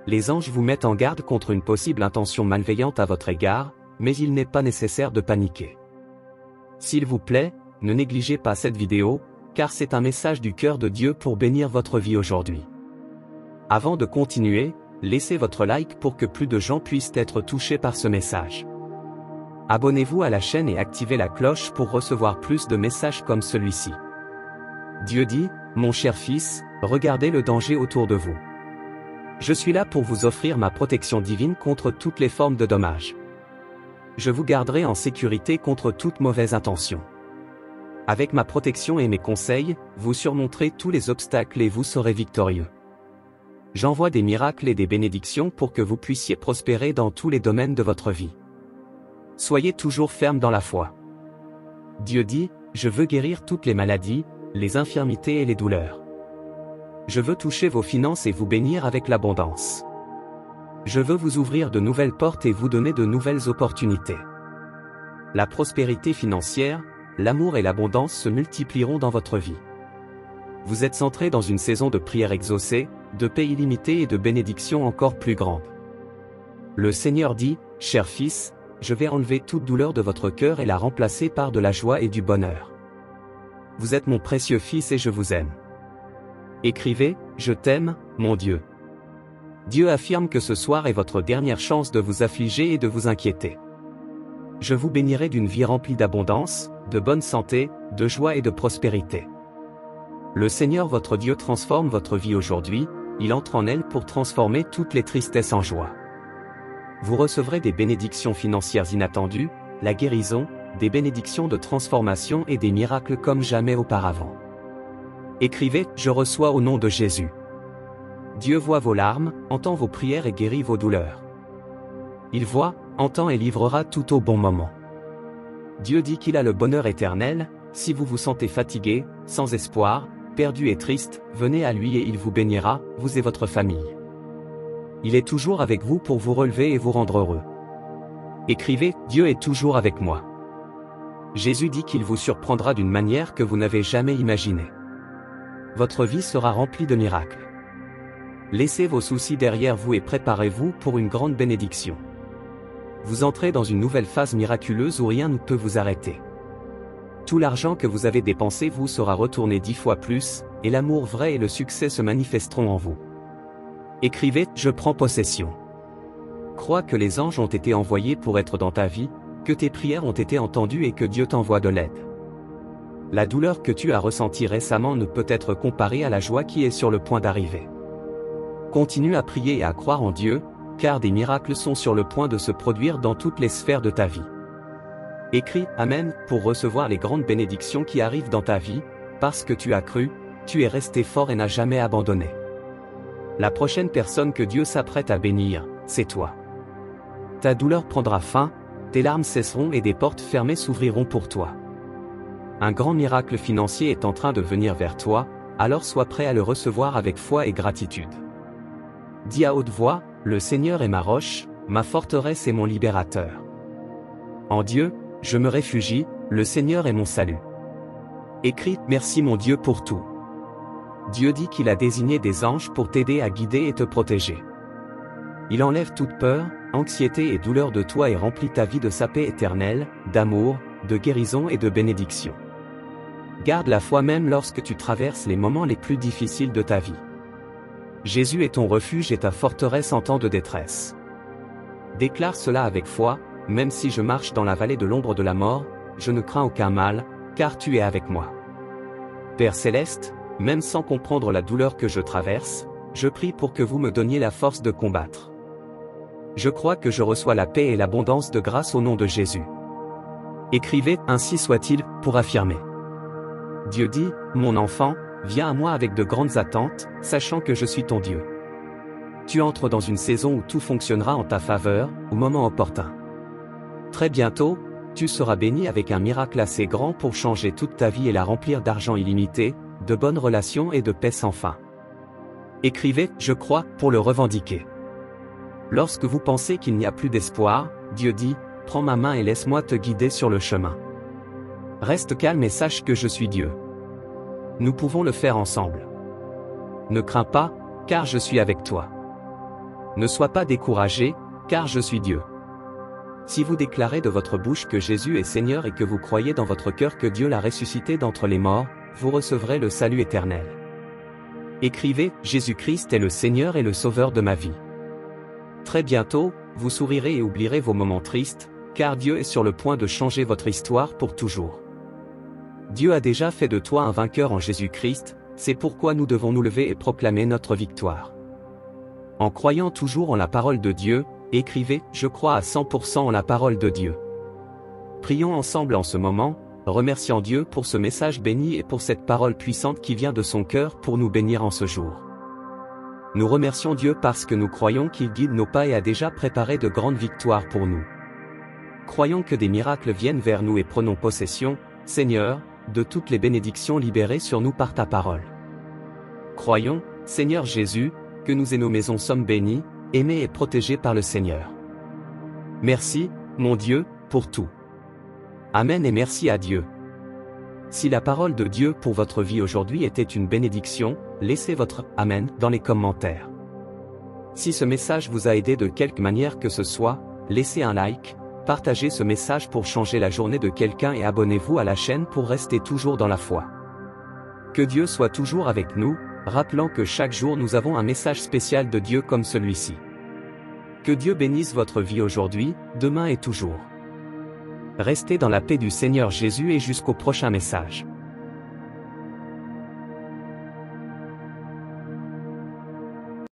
les anges vous mettent en garde contre une possible intention malveillante à votre égard, mais il n'est pas nécessaire de paniquer. S'il vous plaît, ne négligez pas cette vidéo, car c'est un message du cœur de Dieu pour bénir votre vie aujourd'hui. Avant de continuer, laissez votre like pour que plus de gens puissent être touchés par ce message. Abonnez-vous à la chaîne et activez la cloche pour recevoir plus de messages comme celui-ci. Dieu dit, mon cher fils, regardez le danger autour de vous. Je suis là pour vous offrir ma protection divine contre toutes les formes de dommages. Je vous garderai en sécurité contre toute mauvaise intention. Avec ma protection et mes conseils, vous surmonterez tous les obstacles et vous serez victorieux. J'envoie des miracles et des bénédictions pour que vous puissiez prospérer dans tous les domaines de votre vie. Soyez toujours ferme dans la foi. Dieu dit, je veux guérir toutes les maladies, les infirmités et les douleurs. Je veux toucher vos finances et vous bénir avec l'abondance. Je veux vous ouvrir de nouvelles portes et vous donner de nouvelles opportunités. La prospérité financière, l'amour et l'abondance se multiplieront dans votre vie. Vous êtes centré dans une saison de prière exaucée, de paix illimitée et de bénédictions encore plus grandes. Le Seigneur dit, cher fils, je vais enlever toute douleur de votre cœur et la remplacer par de la joie et du bonheur. Vous êtes mon précieux fils et je vous aime. Écrivez, je t'aime, mon Dieu. Dieu affirme que ce soir est votre dernière chance de vous affliger et de vous inquiéter. Je vous bénirai d'une vie remplie d'abondance, de bonne santé, de joie et de prospérité. Le Seigneur votre Dieu transforme votre vie aujourd'hui, il entre en elle pour transformer toutes les tristesses en joie. Vous recevrez des bénédictions financières inattendues, la guérison, des bénédictions de transformation et des miracles comme jamais auparavant. Écrivez, je reçois au nom de Jésus. Dieu voit vos larmes, entend vos prières et guérit vos douleurs. Il voit, entend et livrera tout au bon moment. Dieu dit qu'il a le bonheur éternel, si vous vous sentez fatigué, sans espoir, perdu et triste, venez à lui et il vous bénira, vous et votre famille. Il est toujours avec vous pour vous relever et vous rendre heureux. Écrivez, Dieu est toujours avec moi. Jésus dit qu'il vous surprendra d'une manière que vous n'avez jamais imaginée. Votre vie sera remplie de miracles. Laissez vos soucis derrière vous et préparez-vous pour une grande bénédiction. Vous entrez dans une nouvelle phase miraculeuse où rien ne peut vous arrêter. Tout l'argent que vous avez dépensé vous sera retourné 10 fois plus, et l'amour vrai et le succès se manifesteront en vous. Écrivez, je prends possession. Crois que les anges ont été envoyés pour être dans ta vie, que tes prières ont été entendues et que Dieu t'envoie de l'aide. La douleur que tu as ressentie récemment ne peut être comparée à la joie qui est sur le point d'arriver. Continue à prier et à croire en Dieu, car des miracles sont sur le point de se produire dans toutes les sphères de ta vie. Écris « Amen » pour recevoir les grandes bénédictions qui arrivent dans ta vie, parce que tu as cru, tu es resté fort et n'as jamais abandonné. La prochaine personne que Dieu s'apprête à bénir, c'est toi. Ta douleur prendra fin, tes larmes cesseront et des portes fermées s'ouvriront pour toi. Un grand miracle financier est en train de venir vers toi, alors sois prêt à le recevoir avec foi et gratitude. Dis à haute voix, le Seigneur est ma roche, ma forteresse et mon libérateur. En Dieu, je me réfugie, le Seigneur est mon salut. Écris, merci mon Dieu pour tout. Dieu dit qu'il a désigné des anges pour t'aider à guider et te protéger. Il enlève toute peur, anxiété et douleur de toi et remplit ta vie de sa paix éternelle, d'amour, de guérison et de bénédiction. Garde la foi même lorsque tu traverses les moments les plus difficiles de ta vie. Jésus est ton refuge et ta forteresse en temps de détresse. Déclare cela avec foi, même si je marche dans la vallée de l'ombre de la mort, je ne crains aucun mal, car tu es avec moi. Père céleste, même sans comprendre la douleur que je traverse, je prie pour que vous me donniez la force de combattre. Je crois que je reçois la paix et l'abondance de grâce au nom de Jésus. Écrivez, ainsi soit-il, pour affirmer. Dieu dit, mon enfant, viens à moi avec de grandes attentes, sachant que je suis ton Dieu. Tu entres dans une saison où tout fonctionnera en ta faveur, au moment opportun. Très bientôt, tu seras béni avec un miracle assez grand pour changer toute ta vie et la remplir d'argent illimité, de bonnes relations et de paix sans fin. Écrivez, je crois, pour le revendiquer. Lorsque vous pensez qu'il n'y a plus d'espoir, Dieu dit, prends ma main et laisse-moi te guider sur le chemin. Reste calme et sache que je suis Dieu. Nous pouvons le faire ensemble. Ne crains pas, car je suis avec toi. Ne sois pas découragé, car je suis Dieu. Si vous déclarez de votre bouche que Jésus est Seigneur et que vous croyez dans votre cœur que Dieu l'a ressuscité d'entre les morts, vous recevrez le salut éternel. Écrivez, Jésus-Christ est le Seigneur et le Sauveur de ma vie. Très bientôt, vous sourirez et oublierez vos moments tristes, car Dieu est sur le point de changer votre histoire pour toujours. Dieu a déjà fait de toi un vainqueur en Jésus-Christ, c'est pourquoi nous devons nous lever et proclamer notre victoire. En croyant toujours en la parole de Dieu, écrivez, je crois à 100% en la parole de Dieu. Prions ensemble en ce moment, remerciant Dieu pour ce message béni et pour cette parole puissante qui vient de son cœur pour nous bénir en ce jour. Nous remercions Dieu parce que nous croyons qu'il guide nos pas et a déjà préparé de grandes victoires pour nous. Croyons que des miracles viennent vers nous et prenons possession, Seigneur, de toutes les bénédictions libérées sur nous par ta parole. Croyons, Seigneur Jésus, que nous et nos maisons sommes bénis, aimés et protégés par le Seigneur. Merci, mon Dieu, pour tout. Amen et merci à Dieu. Si la parole de Dieu pour votre vie aujourd'hui était une bénédiction, laissez votre « Amen » dans les commentaires. Si ce message vous a aidé de quelque manière que ce soit, laissez un like, partagez ce message pour changer la journée de quelqu'un et abonnez-vous à la chaîne pour rester toujours dans la foi. Que Dieu soit toujours avec nous, rappelant que chaque jour nous avons un message spécial de Dieu comme celui-ci. Que Dieu bénisse votre vie aujourd'hui, demain et toujours. Restez dans la paix du Seigneur Jésus et jusqu'au prochain message.